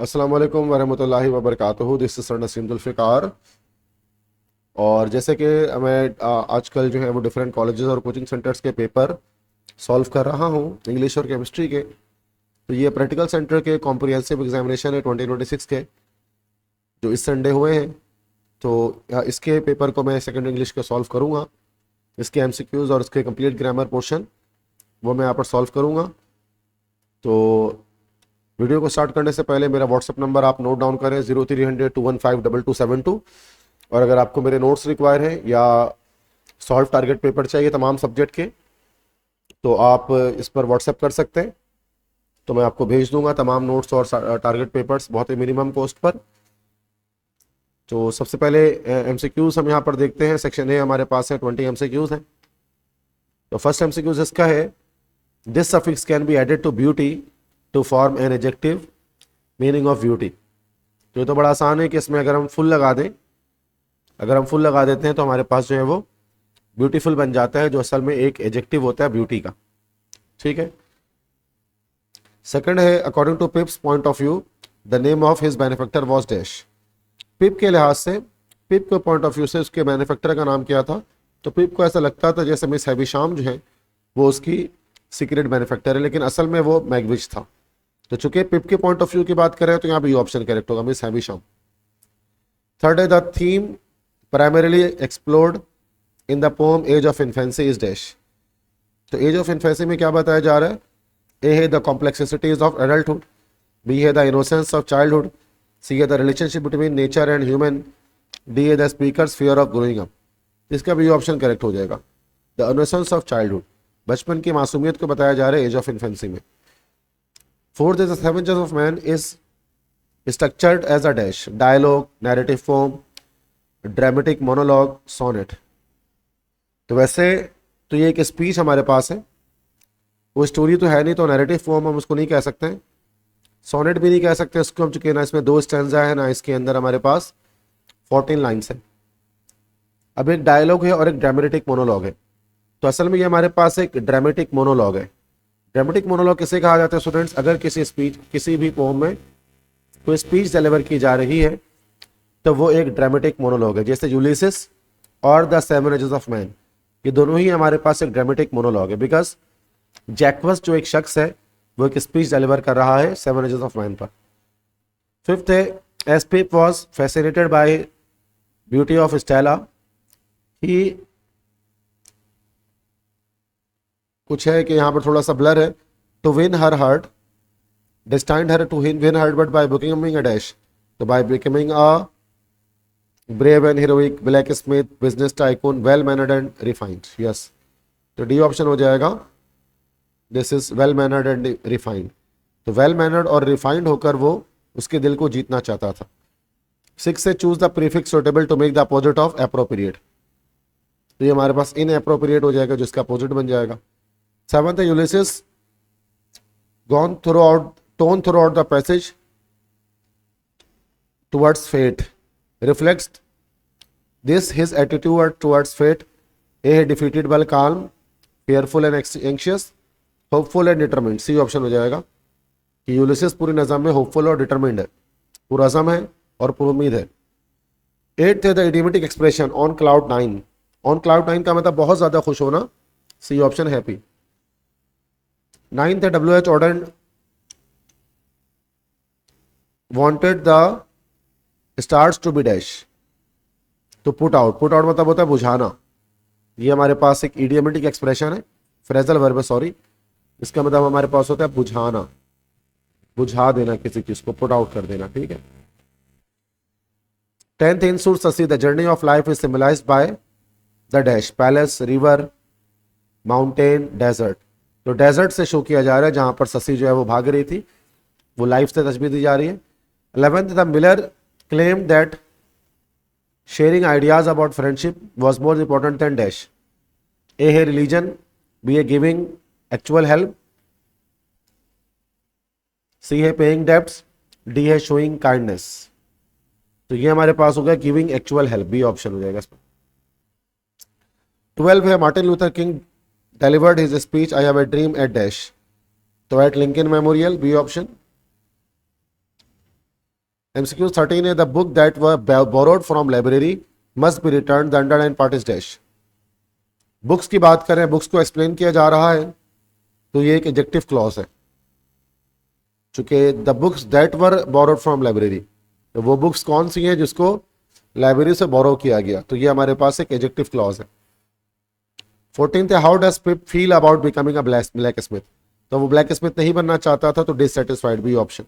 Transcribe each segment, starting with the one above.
अस्सलाम वालेकुम वरहमतुल्लाहि वबरकातुहू। This is sir Naseem Zulfiqar. और जैसे कि मैं आजकल जो है वो डिफरेंट कॉलेजेस और कोचिंग सेंटर्स के पेपर सॉल्व कर रहा हूँ, इंग्लिश और केमिस्ट्री के। तो ये प्रैक्टिकल सेंटर के कॉम्प्रिहेंसिव एग्जामिनेशन है 2026 के, जो इस संडे हुए हैं। तो इसके पेपर को मैं सेकंड इंग्लिश के सॉल्व करूँगा। इसके एमसीक्यूज और इसके कंप्लीट ग्रामर पोर्शन वो मैं यहाँ पर सॉल्व करूँगा। तो वीडियो को स्टार्ट करने से पहले मेरा व्हाट्सअप नंबर आप नोट डाउन करें, 0300 215 2272। और अगर आपको मेरे नोट्स रिक्वायर हैं या सॉल्व टारगेट पेपर चाहिए तमाम सब्जेक्ट के, तो आप इस पर व्हाट्सएप कर सकते हैं। तो मैं आपको भेज दूंगा तमाम नोट्स और टारगेट पेपर्स बहुत ही मिनिमम कॉस्ट पर। तो सबसे पहले एमसीक्यूज हम यहाँ पर देखते हैं। सेक्शन ए हमारे पास है, 20 एमसीक्यूज हैं। तो फर्स्ट एमसीक्यूज इसका है, this suffix can be added to beauty to form an adjective meaning of beauty. तो ये तो बड़ा आसान है कि इसमें अगर हम फुल लगा दें, अगर हम फुल लगा देते हैं तो हमारे पास जो है वो ब्यूटीफुल बन जाता है, जो असल में एक एडजेक्टिव होता है ब्यूटी का। ठीक है। सेकंड है, according to Pip's point of view the name of his benefactor was dash. Pip के लिहाज से, पिप के पॉइंट ऑफ व्यू से उसके बेनिफैक्टर का नाम क्या था? तो पिप को ऐसा लगता था जैसे मिस हैविशाम जो है वो उसकी सीक्रेट बेनिफैक्टर है, लेकिन असल में वो मैगविच था। तो चूंकि पिप के पॉइंट ऑफ व्यू की बात करें तो यहाँ भी ऑप्शन करेक्ट होगा, मिस हैविशाम। थर्ड है, the theme primarily explored in the poem age of infancy is dash. तो एज ऑफ इन्फेंसी में क्या बताया जा रहा है? ए है the complexities of adulthood, B है the innocence of childhood, C है the relationship between nature and human, D है the speaker's fear of growing up. इसका भी ऑप्शन करेक्ट हो जाएगा। द इनोसेंस ऑफ चाइल्डहुड, बचपन की मासूमियत को बताया जा रहा है एज ऑफ इन्फेंसी में। Fourth is the seventh of man is structured as a dash, dialogue, narrative form, dramatic monologue, sonnet। तो वैसे तो ये एक स्पीच हमारे पास है, वो स्टोरी तो है नहीं, तो नैरेटिव फॉर्म हम उसको नहीं कह सकते हैं, सोनेट भी नहीं कह सकते इसको हम, चुके ना इसमें 2 स्टैंजा है ना इसके अंदर हमारे पास 14 लाइन्स है। अब एक डायलॉग है और एक ड्रामेटिक मोनोलॉग है। तो असल में ये हमारे पास एक ड्रामेटिक मोनोलॉग है। ड्रामेटिक मोनोलॉग किसे कहा जाता है स्टूडेंट्स? अगर किसी स्पीच, किसी भी पोम में कोई स्पीच डिलीवर की जा रही है तो वो एक ड्रामेटिक मोनोलॉग है। जैसे यूलिसिस और द 7 एजेस ऑफ मैन, ये दोनों ही हमारे पास एक ड्रामेटिक मोनोलॉग है, बिकॉज जैक्वस जो एक शख्स है वो एक स्पीच डिलीवर कर रहा है 7 एजेस ऑफ मैन पर। फिफ्थ है, as Pip was fascinated by beauty of Stella, he, कुछ है कि यहाँ पर थोड़ा सा ब्लर है, to win her heart, destined her to win her but by becoming a dash, so by becoming a brave and heroic blacksmith, business tycoon, well mannered and refined। yes, तो D option हो जाएगा, this is well mannered and refined. तो well mannered और refined होकर वो उसके दिल को जीतना चाहता था। 6 से choose the prefix suitable to make the opposite of appropriate. तो ये हमारे पास इन एप्रोप्रिएट हो जाएगा, जिसका अपोजिट बन जाएगा। 7th है, Ulysses gone throughout tone throughout the passage towards fate reflects this his attitude towards fate। A है defeated but calm, fearful and anxious, hopeful and determined। C option हो जाएगा कि यूलिसिस पूरी नज़म में होपफुल और डिटरमिंड है, पुरअज़म है और पुरुम्मीद है। 8th है, the idiomatic expression on cloud 9। On cloud 9 का मतलब बहुत ज़्यादा खुश होना, सी ऑप्शन हैप्पी। 9th है, WH order wanted the stars to be dash। तो पुट आउट, पुट आउट मतलब होता है बुझाना। ये हमारे पास एक इडियोमेटिक एक्सप्रेशन है, फ्रेजल वर्ब है, सॉरी। इसका मतलब हमारे पास होता है बुझाना, बुझा देना किसी चीज को, पुट आउट कर देना। ठीक है। 10th, इन सूट ससी the journey of life is symbolized by the dash, palace, river, mountain, desert. तो डेजर्ट से शो किया जा रहा है जहां पर ससी जो है वो भाग रही थी, वो लाइफ से तस्वीर दी जा रही है। 11th, the Miller claimed that sharing ideas about friendship was more important than dash। A है religion, B है giving actual help, C है paying debts, D है showing kindness। तो ये हमारे पास हो गया giving actual help, B option हो जाएगा इसमें। 12 है, Martin Luther King delivered his speech I have a dream at dash, तो at Lincoln Memorial, B option. MCQ 13 है the book that were borrowed from library must be return, the underline part is dash. Books की बात करें, books को explain किया जा रहा है तो ये एक एडजेक्टिव क्लॉज है, चूंकि the books that were borrowed from library, तो वो बुक्स कौन सी हैं जिसको लाइब्रेरी से बोरो किया गया, तो ये हमारे पास एक एडजेक्टिव क्लॉज है। 14th है how does pip feel about becoming a black Smith, तो वो ब्लैक स्मिथ नहीं बनना चाहता था तो डिससेटिस्फाइड, बी ऑप्शन।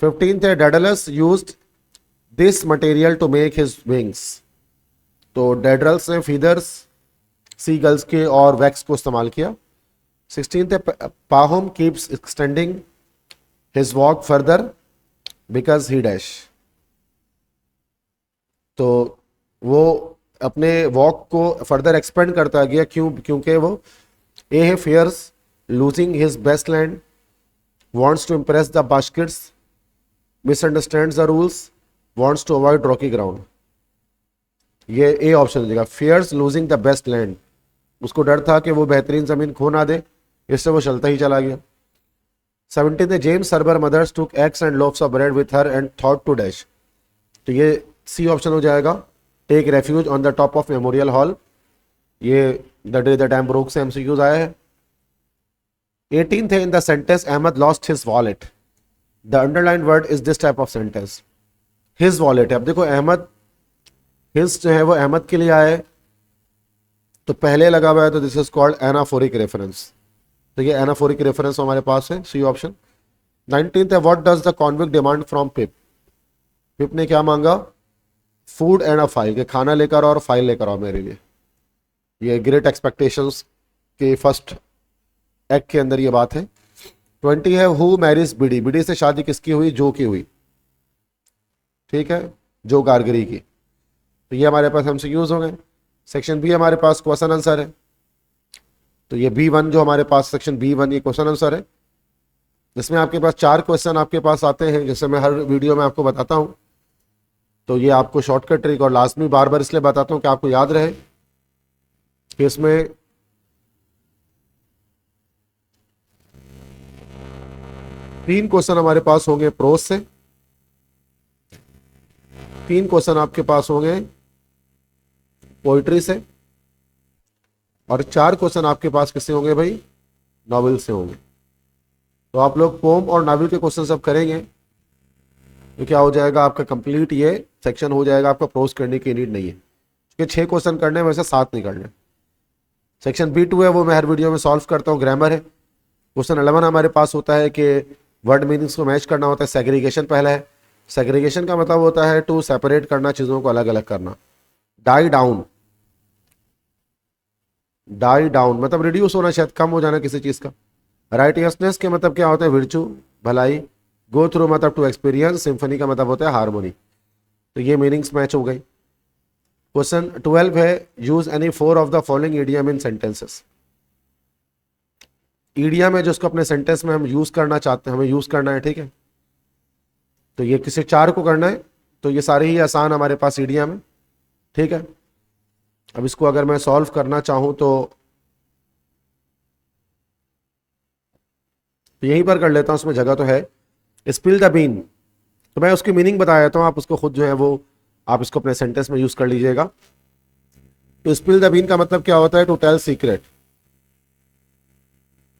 15th है Daedalus used this material to make his wings, तो डेडरल्स ने फीदर्स सी गर्ल्स के और वैक्स को इस्तेमाल किया। 16th है Pahom keeps extending his walk further because he dash, तो वो अपने वॉक को फर्दर एक्सपेंड करता गया क्योंकि वो ए है fears losing his best land, wants to impress the baskets, misunderstands the rules, wants to avoid rocky ground, ये ए ऑप्शन हो जाएगा। Fears losing the best land, उसको डर था कि वो बेहतरीन जमीन खो ना दे, इससे वो चलता ही चला गया। 17th James Thurber mother's took eggs and loaves of bread with her and thought to dash, तो ये सी ऑप्शन हो जाएगा, take refuge on the top of memorial hall, ये the day the dam broke से MCQs आया है। 18th है in the sentence Ahmed lost his wallet, the underline word is this type of sentence, his wallet है। अब देखो Ahmad, his जो है वो अहमद के लिए आया है तो पहले लगा हुआ है, तो this is called anaphoric reference, तो ये एनाफोरिक रेफरेंस हमारे पास है, सी ऑप्शन। 19th है what does the convict demand from Pip, Pip ने क्या मांगा, फूड एंड अ फाइल, के खाना लेकर और फाइल लेकर आओ मेरे लिए, ये ग्रेट एक्सपेक्टेशंस के फर्स्ट एक्ट के अंदर ये बात है। 20 है हु मैरिज बिडी, बिडी से शादी किसकी हुई, जो की हुई, ठीक है, जो गारगरी की, तो ये हमारे पास एमसीक्यूज हो गए। सेक्शन बी हमारे पास क्वेश्चन आंसर है, तो ये B1 जो हमारे पास सेक्शन B1 ये क्वेश्चन आंसर है, जिसमें आपके पास 4 क्वेश्चन आपके पास आते हैं, जैसे मैं हर वीडियो में आपको बताता हूं, तो ये आपको शॉर्टकट ट्रिक और लाजमी बार बार इसलिए बताता हूं कि आपको याद रहे कि इसमें 3 क्वेश्चन हमारे पास होंगे प्रोज से, 3 क्वेश्चन आपके पास होंगे पोइट्री से, और 4 क्वेश्चन आपके पास किससे होंगे भाई, नॉवेल से होंगे। तो आप लोग पोम और नॉवेल के क्वेश्चन सब करेंगे तो क्या हो जाएगा आपका कंप्लीट, ये सेक्शन हो जाएगा आपका, प्रोज करने की नीड नहीं है, क्योंकि 6 क्वेश्चन करने हैं, वैसे 7 नहीं करने। सेक्शन B2 है वो मैं हर वीडियो में सॉल्व करता हूँ, ग्रामर है। क्वेश्चन 11 हमारे पास होता है कि वर्ड मीनिंग्स को मैच करना होता है, सेग्रीगेशन पहला है, सेग्रीगेशन का मतलब होता है टू सेपरेट करना, चीज़ों को अलग अलग करना। डाई डाउन, डाई डाउन मतलब रिड्यूस होना, शायद कम हो जाना किसी चीज़ का। राइटियसनेस के मतलब क्या होता है, विर्चू, भलाई। गो थ्रू मतलब टू एक्सपीरियंस, सिम्फनी का मतलब होता है हारमोनी, तो ये मीनिंग्स मैच हो गई। क्वेश्चन 12 है use any 4 of the following idiom in sentences, idiom है जो उसको अपने सेंटेंस में हम यूज करना चाहते हैं, हमें यूज करना है, ठीक है, तो ये किसी 4 को करना है, तो ये सारे ही आसान हमारे पास ईडियम है, ठीक है। अब इसको अगर मैं सॉल्व करना चाहूं तो यहीं पर कर लेता हूं, उसमें जगह तो है। स्पिल द बीन, तो मैं उसकी मीनिंग बता देता हूं, आप उसको खुद जो है वो आप इसको अपने सेंटेंस में यूज कर लीजिएगा। तो स्पिल द बीन का मतलब क्या होता है, टू टेल सीक्रेट,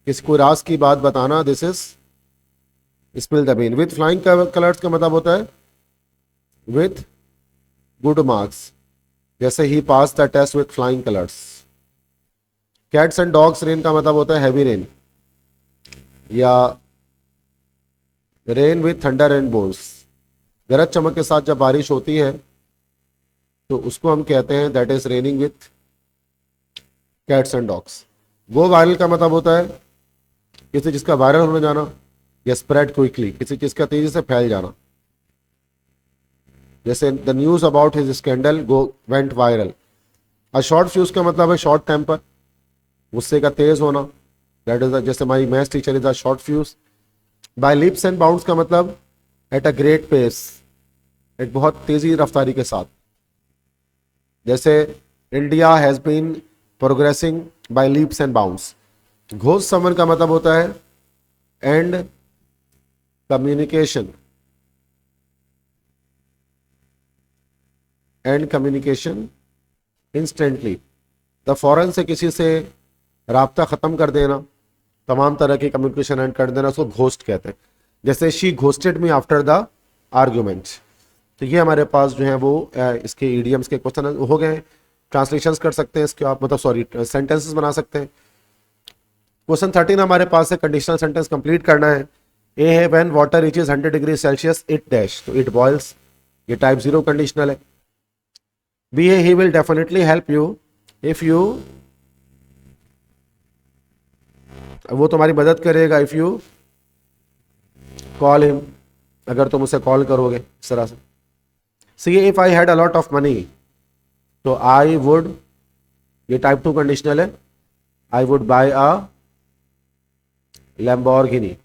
किसी कोई राज की बात बताना, this is spill the bean. With flying colours का मतलब होता है विथ गुड मार्क्स, जैसे ही pass the test with flying colours. Cats and dogs rain का मतलब होता है हैवी रेन, या rain with thunder and bolts, गरज चमक के साथ जब बारिश होती है तो उसको हम कहते हैं that is raining with cats and dogs. Go viral का मतलब होता है किसी चीज का वायरल होने जाना, या स्प्रेड क्विकली, किसी चीज का तेजी से फैल जाना, जैसे the news about his scandal go went viral. A short fuse का मतलब है शॉर्ट टेम्पर, गुस्से का तेज होना, दैट इज जैसे हमारी maths teacher is a short fuse. By leaps and bounds का मतलब एट अ ग्रेट पेस, एक बहुत तेजी रफ्तारी के साथ, जैसे India has been progressing by leaps and bounds. Ghost someone का मतलब होता है end communication, end communication instantly. The फौरन से किसी से राब्ता ख़त्म कर देना, तमाम तरह की कम्युनिकेशन एंड कर देना, उसको घोस्ट कहते हैं। जैसे she ghosted me after the argument. तो ये हमारे पास जो है वो इसके ईडियम्स के क्वेश्चन हो गए। ट्रांसलेशंस कर सकते हैं इसके आप, मतलब सॉरी सेंटेंसेस बना सकते हैं। क्वेश्चन 13 हमारे पास है, कंडीशनल सेंटेंस कंप्लीट करना है। ए है when water reaches 100 degree Celsius it dash, तो इट बॉइल्स, ये टाइप 0 कंडीशनल है। बी है he will definitely help you if you, वो तुम्हारी मदद करेगा इफ यू कॉल हिम, अगर तुम उसे कॉल करोगे, इस तरह से। C if I had a lot of money, तो आई वुड, ये टाइप 2 कंडीशनल है, I would buy a Lamborghini,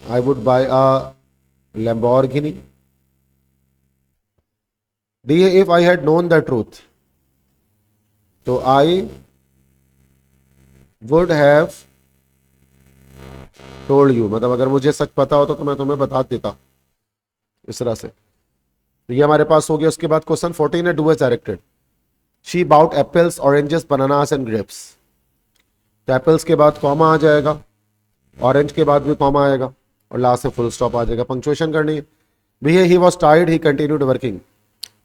I would buy a Lamborghini. D if I had known the truth, तो I would have told you, मतलब अगर मुझे सच पता होता तो मैं तुम्हें बता देता, इस तरह से। तो ये हमारे पास हो गया। उसके बाद क्वेश्चन 14 है, do as directed. She bought apples, oranges, bananas and grapes, तो एप्पल्स के बाद कॉमा आ जाएगा, ऑरेंज के बाद भी कॉमा आएगा, और लास्ट से फुल स्टॉप आ जाएगा। पंक्चुएशन करनी है। B he was tired he continued working,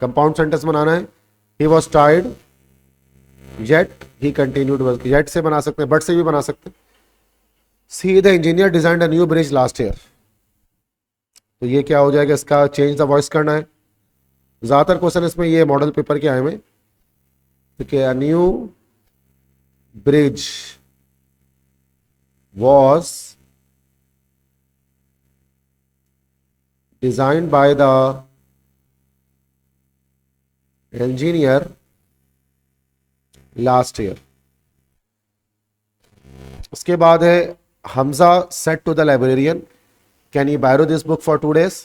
compound sentence बनाना है। He was tired yet he continued working, yet से बना सकते हैं, बट से भी बना सकते हैं। See the engineer designed a new bridge last year, तो ये क्या हो जाएगा, इसका चेंज द वॉइस करना है। ज्यादातर क्वेश्चन इसमें ये मॉडल पेपर के आए हुए, ठीक है। New bridge was designed by the engineer last year. उसके बाद है Hamza said to the librarian, can you borrow this book for 2 days।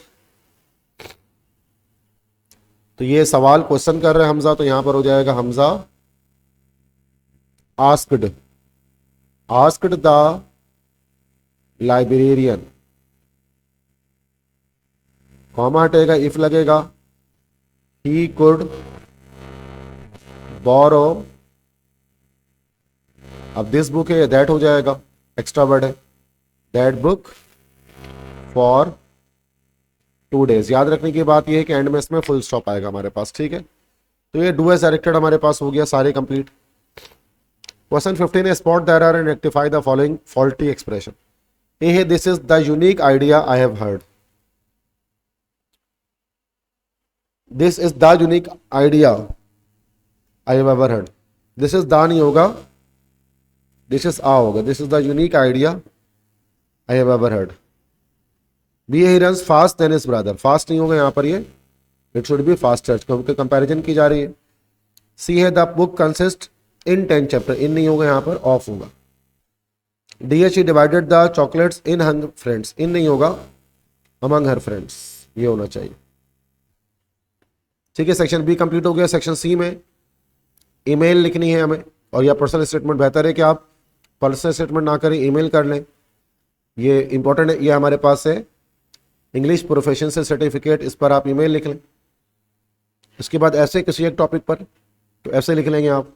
तो ये सवाल क्वेश्चन कर रहे हैं हमजा, तो यहां पर हो जाएगा Hamza asked, asked the librarian, comma हटेगा, इफ लगेगा, ही कुड बोरो, अब दिस बुक है, दैट हो जाएगा, एक्स्ट्रा वर्ड है, दैट बुक फॉर 2 days। याद रखने की बात यह है कि एंड में इसमें फुल स्टॉप आएगा हमारे पास, ठीक है। तो ये डू एज डायरेक्टेड हमारे पास हो गया सारे कंप्लीट। क्वेश्चन 15 है, spot the error and rectify the following faulty expression. A है this is the unique idea I have heard, this is the unique idea I have ever heard, this is the नहीं होगा, this is a होगा, this is the unique idea I have ever heard. B he runs fast than his brother, fast नहीं होगा यहाँ पर, ये it should be faster, क्योंकि comparison की जा रही है। सी है the book consist in 10 chapter, in नहीं होगा यहाँ पर, ऑफ होगा। डी है she divided the chocolates in her friends, in नहीं होगा, अमंग हर फ्रेंड्स, ये होना चाहिए, ठीक है। सेक्शन बी कंप्लीट हो गया। सेक्शन सी में ईमेल लिखनी है हमें, और या पर्सनल स्टेटमेंट, बेहतर है कि आप पर्सनल स्टेटमेंट ना करें, ईमेल कर लें, ये इंपॉर्टेंट है। ये हमारे पास है इंग्लिश प्रोफेशन से सर्टिफिकेट, इस पर आप ईमेल लिख लें। इसके बाद ऐसे किसी एक टॉपिक पर, तो ऐसे लिख लेंगे आप।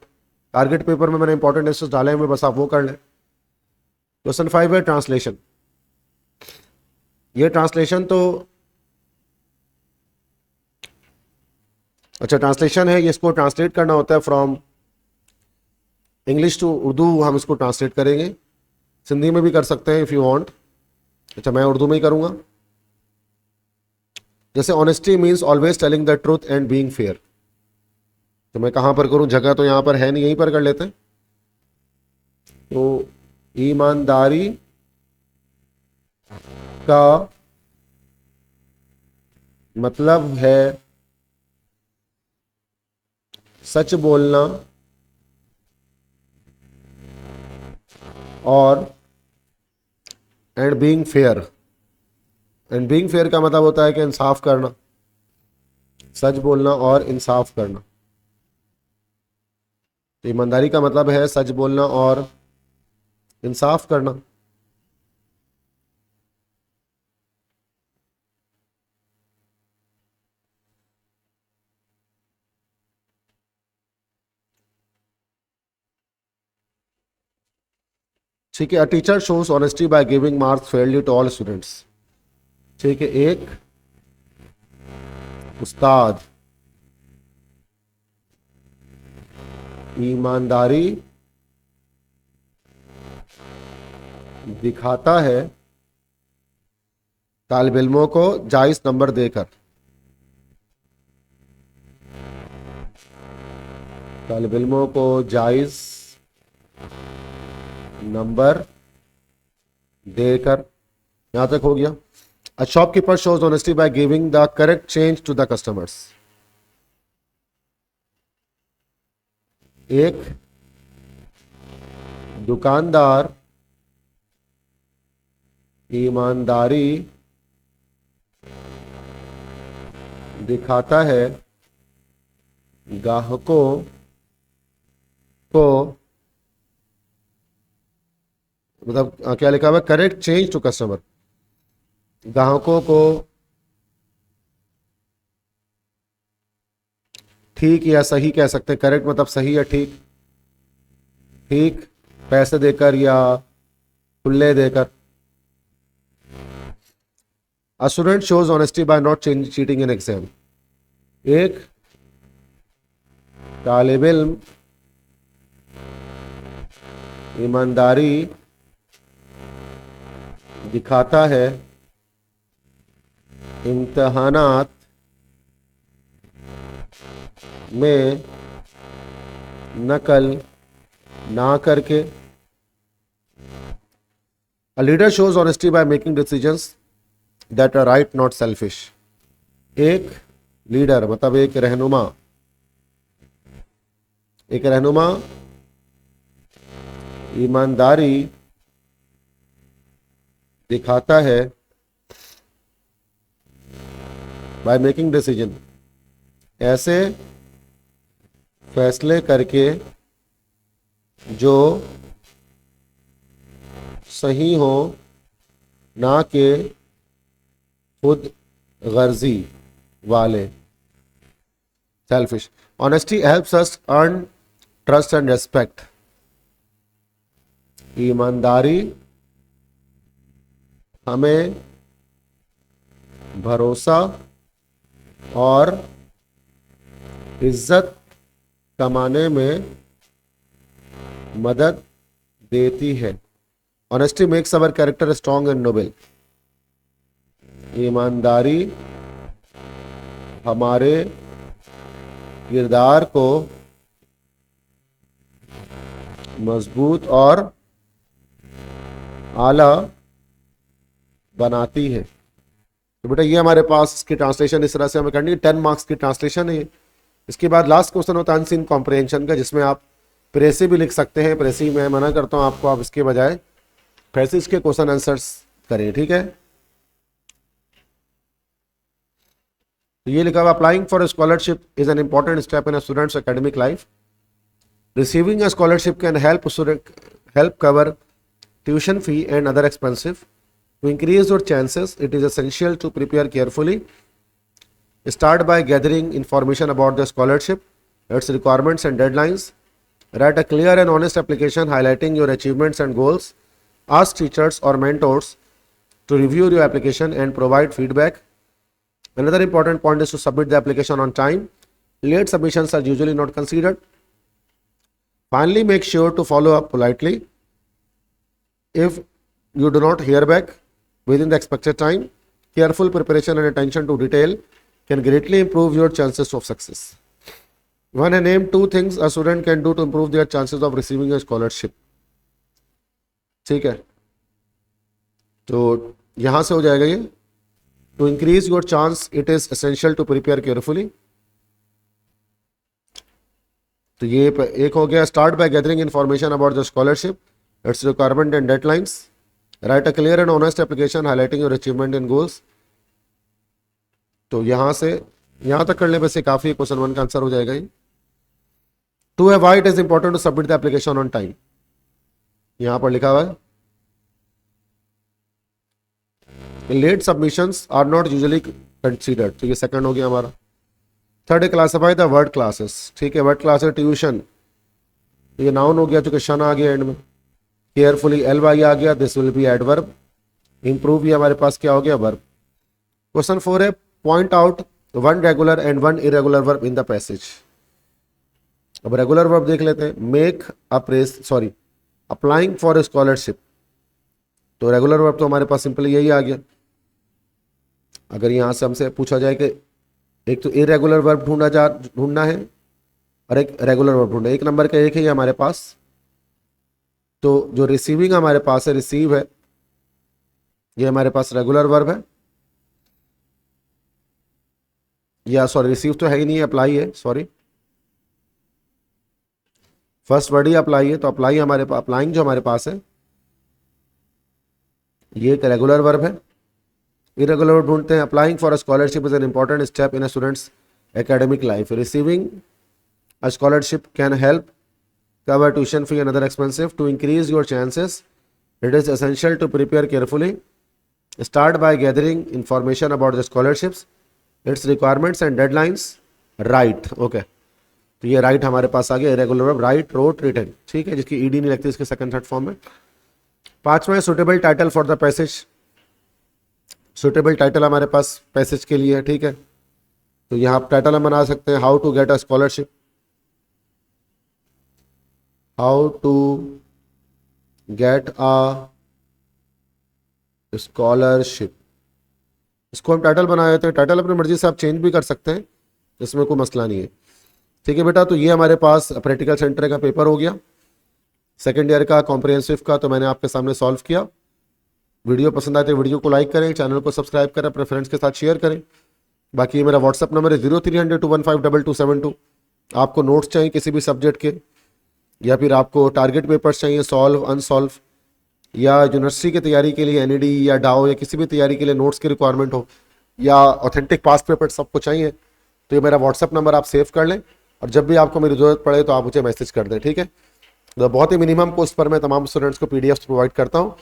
टारगेट पेपर में मैंने इंपॉर्टेंट एसेस डाले हुए, बस आप वो कर लें। क्वेश्चन 5 है ट्रांसलेशन। ये ट्रांसलेशन तो अच्छा ट्रांसलेशन है, ये इसको ट्रांसलेट करना होता है फ्रॉम इंग्लिश टू उर्दू, हम इसको ट्रांसलेट करेंगे। सिंधी में भी कर सकते हैं इफ़ यू वांट। अच्छा मैं उर्दू में ही करूँगा। जैसे honesty means always telling the truth and being fair, तो मैं कहाँ पर करूँ, जगह तो यहाँ पर है नहीं, यहीं पर कर लेते हैं। तो ईमानदारी का मतलब है सच बोलना और and being fair, and being fair का मतलब होता है कि इंसाफ करना, सच बोलना और इंसाफ करना। तो ईमानदारी का मतलब है सच बोलना और इंसाफ करना। ठीक है, a teacher shows honesty by giving marks fairly to all students. ठीक है, एक उस्ताद ईमानदारी दिखाता है तालिब इल्मों को जायज नंबर देकर। तालिब इल्मों को जायज नंबर देकर। यहां तक हो गया। A shopkeeper shows honesty by giving the correct change to the customers. एक दुकानदार ईमानदारी दिखाता है ग्राहकों को, मतलब क्या लिखा हुआ है, करेक्ट चेंज टू कस्टमर, ग्राहकों को ठीक या सही कह सकते हैं। करेक्ट मतलब सही या ठीक, ठीक पैसे देकर या खुले देकर। A student shows honesty by not cheating in exam। एक तालिब इल्म ईमानदारी दिखाता है इम्तहानात में नकल ना करके। A leader shows honesty by making decisions that are right, not selfish। एक लीडर मतलब एक रहनुमा ईमानदारी दिखाता है बाय मेकिंग डिसीजन, ऐसे फैसले करके जो सही हो, ना के खुद गर्जी वाले, selfish. Honesty helps us earn trust and respect. ईमानदारी हमें भरोसा और इज्जत कमाने में मदद देती है। Honesty makes our character strong and noble. ईमानदारी हमारे किरदार को मजबूत और आला बनाती है। तो बेटा ये हमारे पास इसकी ट्रांसलेशन इस तरह से हमें करनी है। 10 मार्क्स की ट्रांसलेशन है। इसके बाद लास्ट क्वेश्चन होता है अनसीन कॉम्प्रिहेंशन का, जिसमें आप प्रेसी भी लिख सकते हैं। प्रेसी मैं मना करता हूं आपको, आप इसके बजाय फिर इसके क्वेश्चन आंसर्स करें। ठीक है, तो ये लिखा हुआ applying for scholarship is an important step in students academic life. Receiving a scholarship can help cover tuition fee and other expenses. To increase your chances, it is essential to prepare carefully. Start by gathering information about the scholarship, its requirements and deadlines. Write a clear and honest application highlighting your achievements and goals. Ask teachers or mentors to review your application and provide feedback. Another important point is to submit the application on time. Late submissions are usually not considered. Finally, make sure to follow up politely. If you do not hear back within the expected time, careful preparation and attention to detail can greatly improve your chances of success. When I name 2 things a student can do to improve their chances of receiving a scholarship. ठीक है, तो यहां से हो जाएगा ये। To increase your chance, it is essential to prepare carefully. तो ये एक हो गया। Start by gathering information about the scholarship, its requirement and deadlines. Write a clear and honest application highlighting your achievement and goals. तो यहां से यहां तक करने पे से काफी क्वेश्चन 1 का आंसर हो जाएगा ये। To have why it is important to submit the application on time. यहां पर लिखा हुआ है late submissions are not usually considered। तो ये सेकंड हो गया हमारा। Third, classify the word classes. ठीक है, वर्ड क्लासेस ट्यूशन, ये नाउन हो गया, चूंकि शन आ गया एंड में। केयरफुली LY आ गया, this will be adverb. Improve भी हमारे पास क्या हो गया, वर्ब। क्वेश्चन 4 है, point out one regular and one irregular verb in the passage. अब रेगुलर वर्ब देख लेते हैं। मेक अप्लाइंग फॉर स्कॉलरशिप, तो रेगुलर वर्ब तो हमारे पास सिंपली यही आ गया। अगर यहां से हमसे पूछा जाए कि एक तो इरेगुलर वर्ब ढूंढना है और एक रेगुलर वर्ब ढूंढना है, एक नंबर का एक ही है हमारे पास। तो जो रिसीविंग हमारे पास है, रिसीव है, ये हमारे पास रेगुलर वर्ब है, या सॉरी रिसीव तो है ही नहीं, अप्लाई है, सॉरी फर्स्ट वर्ड ही अप्लाई है। तो अप्लाई हमारे पास, अप्लाइंग जो हमारे पास है ये एक रेगुलर वर्ब है। इरेगुलर वर्ब ढूंढते हैं। Applying for a scholarship is an important step in a students academic life. Receiving a scholarship can help cover tuition fee and other expenses to increase your chances. It is essential to prepare carefully. Start by gathering information about the scholarships, its requirements and deadlines. Write, okay. तो ये right हमारे पास आ गया, irregular verb write, wrote, written, ठीक है, जिसकी ED नहीं लगती इसके सेकंड थर्ड फॉर्म में। पांचवा है suitable title for the passage. Suitable title हमारे पास पैसेज के लिए है, ठीक है। तो यहाँ आप टाइटल हम बना सकते हैं, how to get a scholarship, how to get a scholarship. इसको हम टाइटल बना देते हैं। टाइटल अपनी मर्जी से आप चेंज भी कर सकते हैं, इसमें कोई मसला नहीं है, ठीक है बेटा। तो ये हमारे पास प्रैक्टिकल सेंटर का पेपर हो गया, सेकेंड ईयर का कॉम्प्रिहेंसिव का, तो मैंने आपके सामने सॉल्व किया। वीडियो पसंद आए तो वीडियो को लाइक करें, चैनल को सब्सक्राइब करें, अपने फ्रेंड्स के साथ शेयर करें। बाकी ये मेरा व्हाट्सअप नंबर है 030021522272। आपको नोट्स चाहिए किसी भी सब्जेक्ट के, या फिर आपको टारगेट पेपर्स चाहिए, सॉल्व अनसॉल्व, या यूनिवर्सिटी की तैयारी के लिए NED या डाओ या किसी भी तैयारी के लिए नोट्स की रिक्वायरमेंट हो, या ऑथेंटिक पास्ट पेपर सबको चाहिए, तो ये मेरा व्हाट्सअप नंबर आप सेव कर लें, और जब भी आपको मेरी जरूरत पड़े तो आप मुझे मैसेज कर दें, ठीक है। तो बहुत ही मिनिमम कॉस्ट पर मैं तमाम स्टूडेंट्स को PDF प्रोवाइड करता हूँ।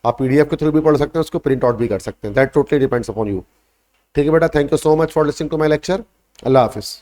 आप PDF के थ्रू भी पढ़ सकते हैं, उसको प्रिंट आउट भी कर सकते हैं, that totally depends upon you, ठीक है बेटा। Thank you so much for listening to my lecture. अल्लाह हाफिज़।